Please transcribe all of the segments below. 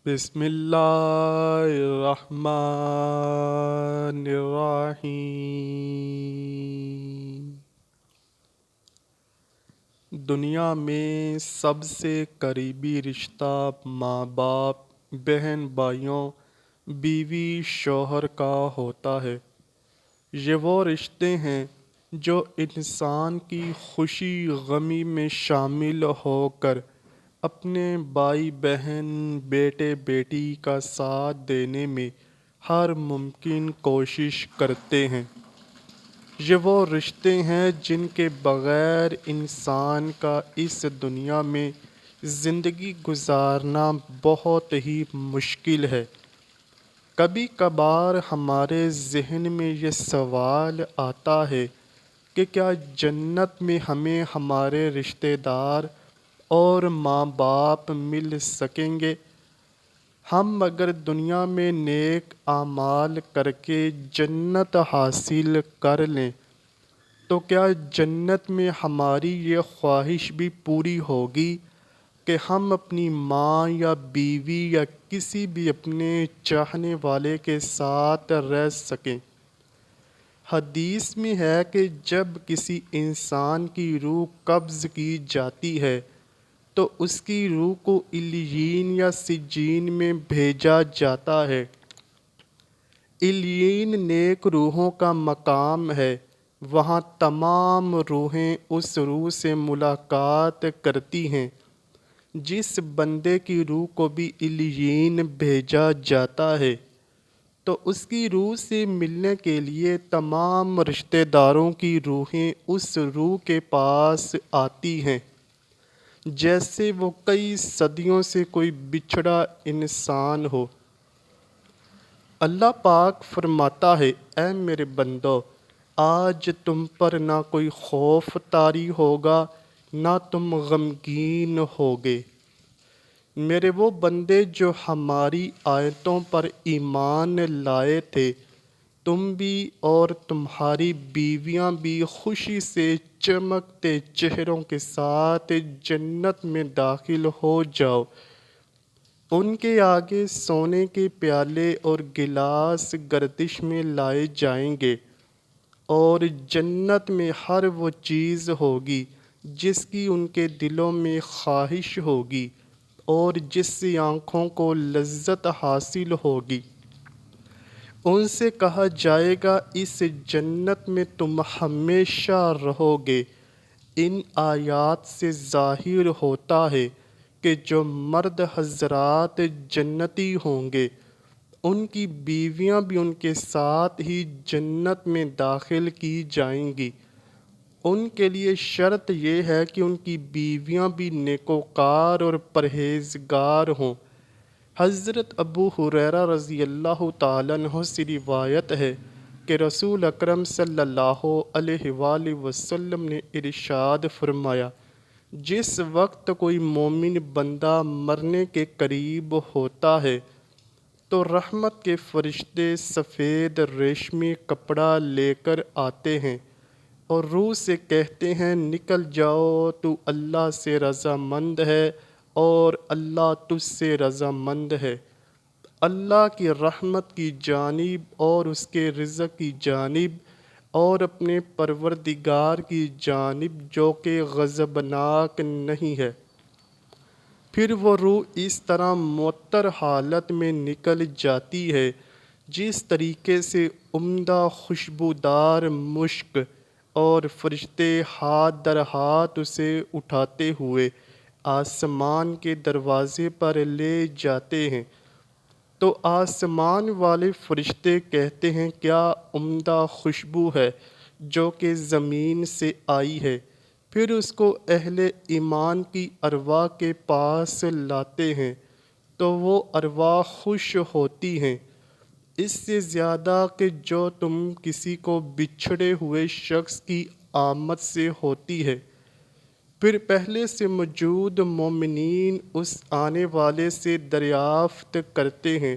بسم اللہ الرحمن الرحیم۔ دنیا میں سب سے قریبی رشتہ ماں باپ، بہن بھائیوں، بیوی شوہر کا ہوتا ہے۔ یہ وہ رشتے ہیں جو انسان کی خوشی غمی میں شامل ہو کر اپنے بھائی بہن، بیٹے بیٹی کا ساتھ دینے میں ہر ممکن کوشش کرتے ہیں۔ یہ وہ رشتے ہیں جن کے بغیر انسان کا اس دنیا میں زندگی گزارنا بہت ہی مشکل ہے۔ کبھی کبھار ہمارے ذہن میں یہ سوال آتا ہے کہ کیا جنت میں ہمیں ہمارے رشتہ دار اور ماں باپ مل سکیں گے؟ ہم اگر دنیا میں نیک اعمال کر کے جنت حاصل کر لیں تو کیا جنت میں ہماری یہ خواہش بھی پوری ہوگی کہ ہم اپنی ماں یا بیوی یا کسی بھی اپنے چاہنے والے کے ساتھ رہ سکیں؟ حدیث میں ہے کہ جب کسی انسان کی روح قبض کی جاتی ہے تو اس کی روح کو علیین یا سجین میں بھیجا جاتا ہے۔ علیین نیک روحوں کا مقام ہے، وہاں تمام روحیں اس روح سے ملاقات کرتی ہیں۔ جس بندے کی روح کو بھی علیین بھیجا جاتا ہے تو اس کی روح سے ملنے کے لیے تمام رشتہ داروں کی روحیں اس روح کے پاس آتی ہیں، جیسے وہ کئی صدیوں سے کوئی بچھڑا انسان ہو۔ اللہ پاک فرماتا ہے، اے میرے بندو، آج تم پر نہ کوئی خوف طاری ہوگا، نہ تم غمگین ہوگے۔ میرے وہ بندے جو ہماری آیتوں پر ایمان لائے تھے، تم بھی اور تمہاری بیویاں بھی خوشی سے چمکتے چہروں کے ساتھ جنت میں داخل ہو جاؤ۔ ان کے آگے سونے کے پیالے اور گلاس گردش میں لائے جائیں گے، اور جنت میں ہر وہ چیز ہوگی جس کی ان کے دلوں میں خواہش ہوگی اور جس سے آنکھوں کو لذت حاصل ہوگی۔ ان سے کہا جائے گا، اس جنت میں تم ہمیشہ رہو گے۔ ان آیات سے ظاہر ہوتا ہے کہ جو مرد حضرات جنتی ہوں گے، ان کی بیویاں بھی ان کے ساتھ ہی جنت میں داخل کی جائیں گی۔ ان کے لیے شرط یہ ہے کہ ان کی بیویاں بھی نیکوکار اور پرہیزگار ہوں۔ حضرت ابو ہریرہ رضی اللہ تعالیٰ عنہ سے روایت ہے کہ رسول اکرم صلی اللہ علیہ وآلہ وسلم نے ارشاد فرمایا، جس وقت کوئی مومن بندہ مرنے کے قریب ہوتا ہے تو رحمت کے فرشتے سفید ریشمی کپڑا لے کر آتے ہیں اور روح سے کہتے ہیں، نکل جاؤ، تو اللہ سے رضامند ہے اور اللہ تجھ سے رضامند ہے۔ اللہ کی رحمت کی جانب اور اس کے رزق کی جانب اور اپنے پروردگار کی جانب جو کہ غضبناک نہیں ہے۔ پھر وہ روح اس طرح معطر حالت میں نکل جاتی ہے جس طریقے سے عمدہ خوشبودار مشک، اور فرشتے ہاتھ در ہاتھ اسے اٹھاتے ہوئے آسمان کے دروازے پر لے جاتے ہیں۔ تو آسمان والے فرشتے کہتے ہیں، کیا عمدہ خوشبو ہے جو کہ زمین سے آئی ہے۔ پھر اس کو اہل ایمان کی ارواح کے پاس لاتے ہیں تو وہ ارواح خوش ہوتی ہیں، اس سے زیادہ کہ جو تم کسی کو بچھڑے ہوئے شخص کی آمد سے ہوتی ہے۔ پھر پہلے سے موجود مومنین اس آنے والے سے دریافت کرتے ہیں،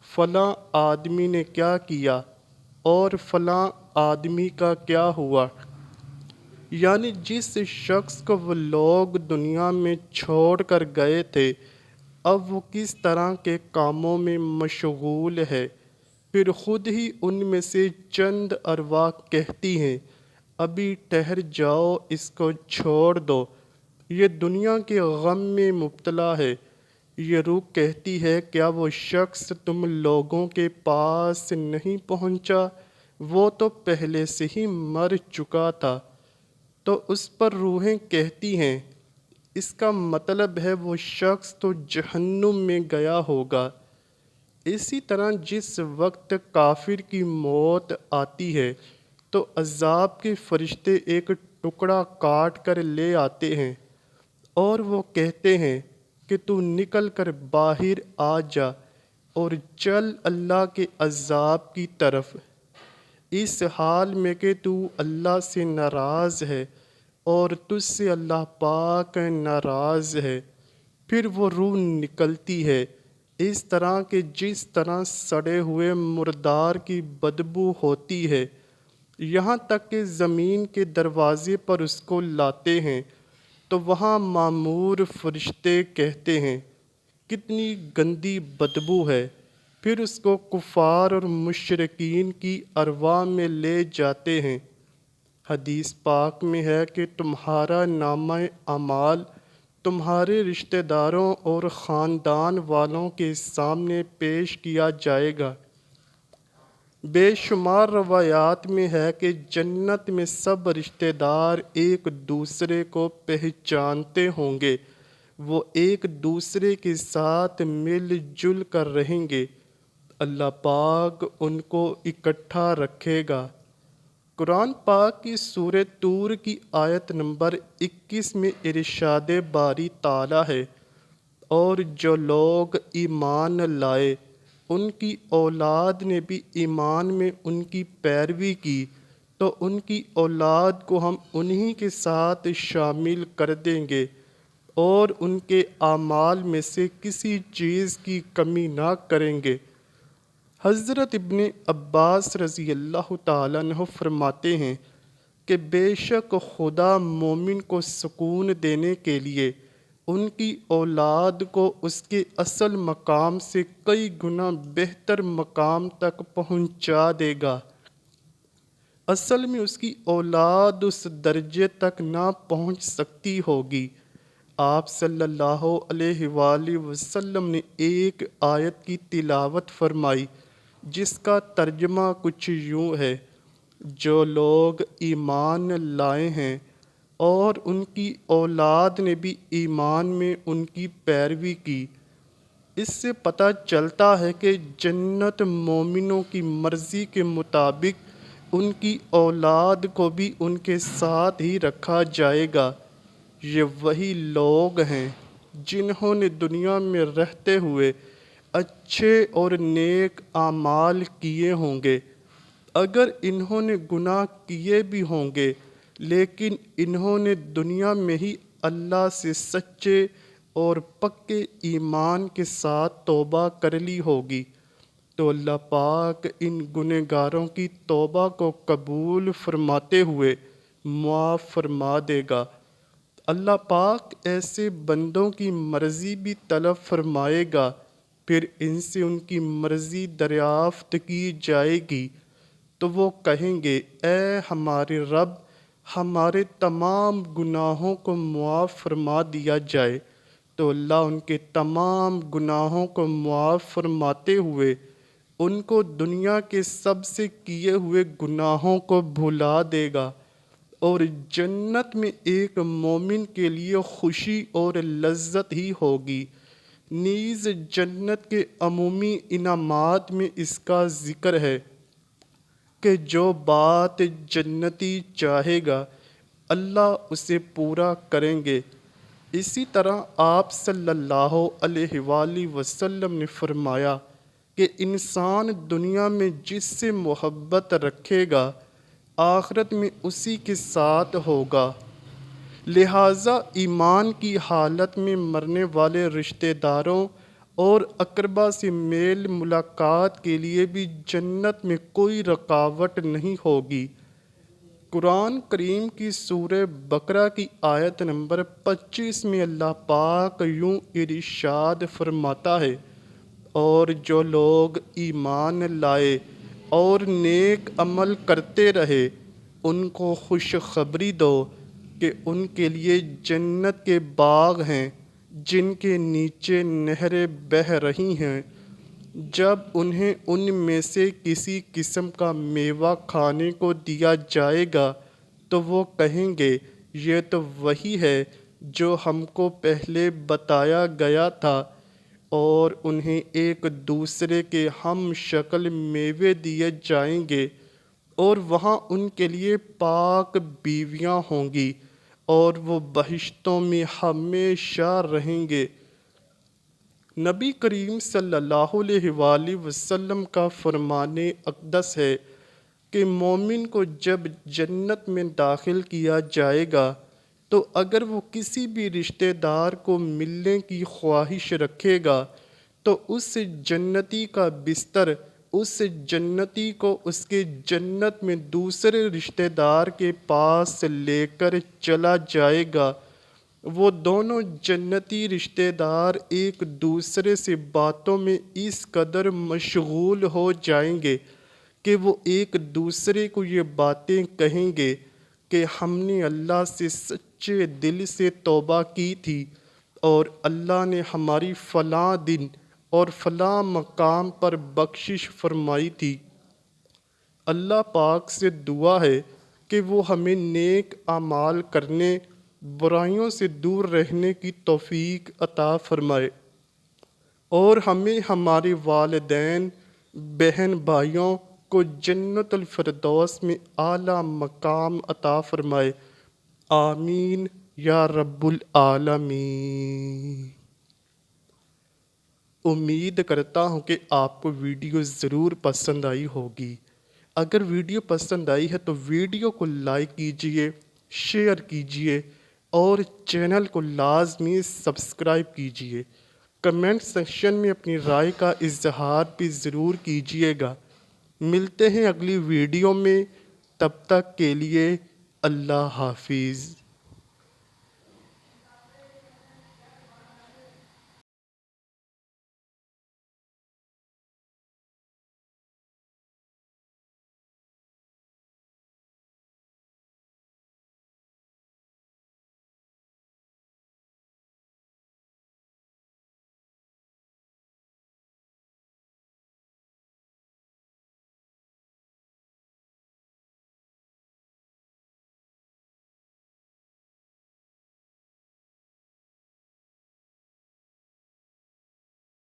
فلاں آدمی نے کیا کیا اور فلاں آدمی کا کیا ہوا؟ یعنی جس شخص کو وہ لوگ دنیا میں چھوڑ کر گئے تھے، اب وہ کس طرح کے کاموں میں مشغول ہے۔ پھر خود ہی ان میں سے چند ارواح کہتی ہیں ابھی ٹھہر جاؤ، اس کو چھوڑ دو، یہ دنیا کے غم میں مبتلا ہے۔ یہ روح کہتی ہے کیا وہ شخص تم لوگوں کے پاس نہیں پہنچا؟ وہ تو پہلے سے ہی مر چکا تھا۔ تو اس پر روحیں کہتی ہیں اس کا مطلب ہے وہ شخص تو جہنم میں گیا ہوگا۔ اسی طرح جس وقت کافر کی موت آتی ہے تو عذاب کے فرشتے ایک ٹکڑا کاٹ کر لے آتے ہیں اور وہ کہتے ہیں کہ تو نکل کر باہر آ جا اور چل اللہ کے عذاب کی طرف، اس حال میں کہ تو اللہ سے ناراض ہے اور تجھ سے اللہ پاک ناراض ہے۔ پھر وہ روح نکلتی ہے اس طرح کہ جس طرح سڑے ہوئے مردار کی بدبو ہوتی ہے، یہاں تک کہ زمین کے دروازے پر اس کو لاتے ہیں تو وہاں مامور فرشتے کہتے ہیں کتنی گندی بدبو ہے۔ پھر اس کو کفار اور مشرکین کی ارواح میں لے جاتے ہیں۔ حدیث پاک میں ہے کہ تمہارا نامہ اعمال تمہارے رشتہ داروں اور خاندان والوں کے سامنے پیش کیا جائے گا۔ بے شمار روایات میں ہے کہ جنت میں سب رشتہ دار ایک دوسرے کو پہچانتے ہوں گے، وہ ایک دوسرے کے ساتھ مل جل کر رہیں گے، اللہ پاک ان کو اکٹھا رکھے گا۔ قرآن پاک کی سورہ طور کی آیت نمبر 21 میں ارشاد باری تعالیٰ ہے، اور جو لوگ ایمان لائے ان کی اولاد نے بھی ایمان میں ان کی پیروی کی تو ان کی اولاد کو ہم انہی کے ساتھ شامل کر دیں گے اور ان کے اعمال میں سے کسی چیز کی کمی نہ کریں گے۔ حضرت ابن عباس رضی اللہ تعالیٰ عنہ فرماتے ہیں کہ بے شک خدا مومن کو سکون دینے کے لیے ان کی اولاد کو اس کے اصل مقام سے کئی گنا بہتر مقام تک پہنچا دے گا۔ اصل میں اس کی اولاد اس درجے تک نہ پہنچ سکتی ہوگی۔ آپ صلی اللہ علیہ وآلہ وسلم نے ایک آیت کی تلاوت فرمائی جس کا ترجمہ کچھ یوں ہے، جو لوگ ایمان لائے ہیں اور ان کی اولاد نے بھی ایمان میں ان کی پیروی کی، اس سے پتہ چلتا ہے کہ جنت مومنوں کی مرضی کے مطابق ان کی اولاد کو بھی ان کے ساتھ ہی رکھا جائے گا۔ یہ وہی لوگ ہیں جنہوں نے دنیا میں رہتے ہوئے اچھے اور نیک اعمال کیے ہوں گے، اگر انہوں نے گناہ کیے بھی ہوں گے لیکن انہوں نے دنیا میں ہی اللہ سے سچے اور پکے ایمان کے ساتھ توبہ کر لی ہوگی تو اللہ پاک ان گنہگاروں کی توبہ کو قبول فرماتے ہوئے معاف فرما دے گا۔ اللہ پاک ایسے بندوں کی مرضی بھی طلب فرمائے گا، پھر ان سے ان کی مرضی دریافت کی جائے گی تو وہ کہیں گے اے ہمارے رب، ہمارے تمام گناہوں کو معاف فرما دیا جائے، تو اللہ ان کے تمام گناہوں کو معاف فرماتے ہوئے ان کو دنیا کے سب سے کیے ہوئے گناہوں کو بھلا دے گا، اور جنت میں ایک مومن کے لیے خوشی اور لذت ہی ہوگی۔ نیز جنت کے عمومی انعامات میں اس کا ذکر ہے کہ جو بات جنتی چاہے گا اللہ اسے پورا کریں گے۔ اسی طرح آپ صلی اللہ علیہ وآلہ وسلم نے فرمایا کہ انسان دنیا میں جس سے محبت رکھے گا آخرت میں اسی کے ساتھ ہوگا، لہٰذا ایمان کی حالت میں مرنے والے رشتہ داروں اور اقربا سے میل ملاقات کے لیے بھی جنت میں کوئی رکاوٹ نہیں ہوگی۔ قرآن کریم کی سورہ بقرہ کی آیت نمبر 25 میں اللہ پاک یوں ارشاد فرماتا ہے، اور جو لوگ ایمان لائے اور نیک عمل کرتے رہے ان کو خوشخبری دو کہ ان کے لیے جنت کے باغ ہیں جن کے نیچے نہریں بہہ رہی ہیں، جب انہیں ان میں سے کسی قسم کا میوہ کھانے کو دیا جائے گا تو وہ کہیں گے یہ تو وہی ہے جو ہم کو پہلے بتایا گیا تھا، اور انہیں ایک دوسرے کے ہم شکل میوے دیے جائیں گے، اور وہاں ان کے لیے پاک بیویاں ہوں گی اور وہ بہشتوں میں ہمیشہ رہیں گے۔ نبی کریم صلی اللہ علیہ وآلہ وسلم کا فرمان اقدس ہے کہ مومن کو جب جنت میں داخل کیا جائے گا تو اگر وہ کسی بھی رشتہ دار کو ملنے کی خواہش رکھے گا تو اس جنتی کا بستر اس جنتی کو اس کے جنت میں دوسرے رشتہ دار کے پاس لے کر چلا جائے گا۔ وہ دونوں جنتی رشتہ دار ایک دوسرے سے باتوں میں اس قدر مشغول ہو جائیں گے کہ وہ ایک دوسرے کو یہ باتیں کہیں گے کہ ہم نے اللہ سے سچے دل سے توبہ کی تھی اور اللہ نے ہماری فلاں دن اور فلاں مقام پر بخشش فرمائی تھی۔ اللہ پاک سے دعا ہے کہ وہ ہمیں نیک اعمال کرنے، برائیوں سے دور رہنے کی توفیق عطا فرمائے، اور ہمیں ہمارے والدین، بہن بھائیوں کو جنت الفردوس میں اعلیٰ مقام عطا فرمائے، آمین یا رب العالمین۔ امید کرتا ہوں کہ آپ کو ویڈیو ضرور پسند آئی ہوگی۔ اگر ویڈیو پسند آئی ہے تو ویڈیو کو لائک کیجئے، شیئر کیجئے اور چینل کو لازمی سبسکرائب کیجئے۔ کمنٹ سیکشن میں اپنی رائے کا اظہار بھی ضرور کیجئے گا۔ ملتے ہیں اگلی ویڈیو میں، تب تک کے لیے اللہ حافظ۔